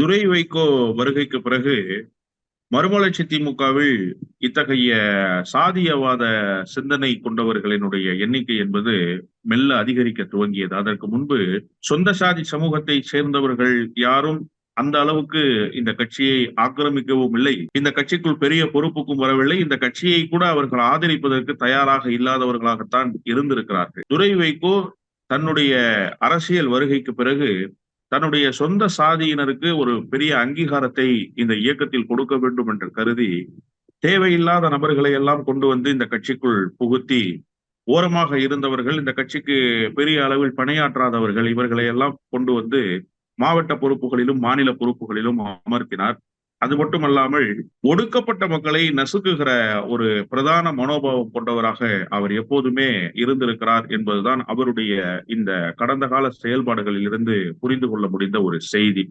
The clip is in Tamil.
துரை வைகோ வருகைக்கு பிறகு மறுமலர்ச்சி திமுகவில் இத்தகைய சாதியவாத சிந்தனை கொண்டவர்களினுடைய எண்ணிக்கை என்பது மெல்ல அதிகரிக்க துவங்கியது. அதற்கு முன்பு சொந்த சாதி சமூகத்தை சேர்ந்தவர்கள் யாரும் அந்த அளவுக்கு இந்த கட்சியை ஆக்கிரமிக்கவும் இல்லை, இந்த கட்சிக்குள் பெரிய பொறுப்புக்கும் வரவில்லை, இந்த கட்சியை கூட அவர்கள் ஆதரிப்பதற்கு தயாராக இல்லாதவர்களாகத்தான் இருந்திருக்கிறார்கள். துரை வைகோ தன்னுடைய அரசியல் வருகைக்கு பிறகு தன்னுடைய சொந்த சாதியினருக்கு ஒரு பெரிய அங்கீகாரத்தை இந்த இயக்கத்தில் கொடுக்க வேண்டும் என்று கருதி தேவையில்லாத நபர்களை எல்லாம் கொண்டு வந்து இந்த கட்சிக்குள் புகுத்தி, ஓரமாக இருந்தவர்கள், இந்த கட்சிக்கு பெரிய அளவில் பணியாற்றாதவர்கள், இவர்களை எல்லாம் கொண்டு வந்து மாவட்ட பொறுப்புகளிலும் மாநில பொறுப்புகளிலும் அமர்த்தினார். அது மட்டுமல்லாமல் ஒடுக்கப்பட்ட மக்களை நசுக்குகிற ஒரு பிரதான மனோபாவம் கொண்டவராக அவர் எப்போதுமே இருந்திருக்கிறார் என்பதுதான் அவருடைய இந்த கடந்த கால செயல்பாடுகளில் இருந்து புரிந்து கொள்ள முடிந்த ஒரு செய்தி.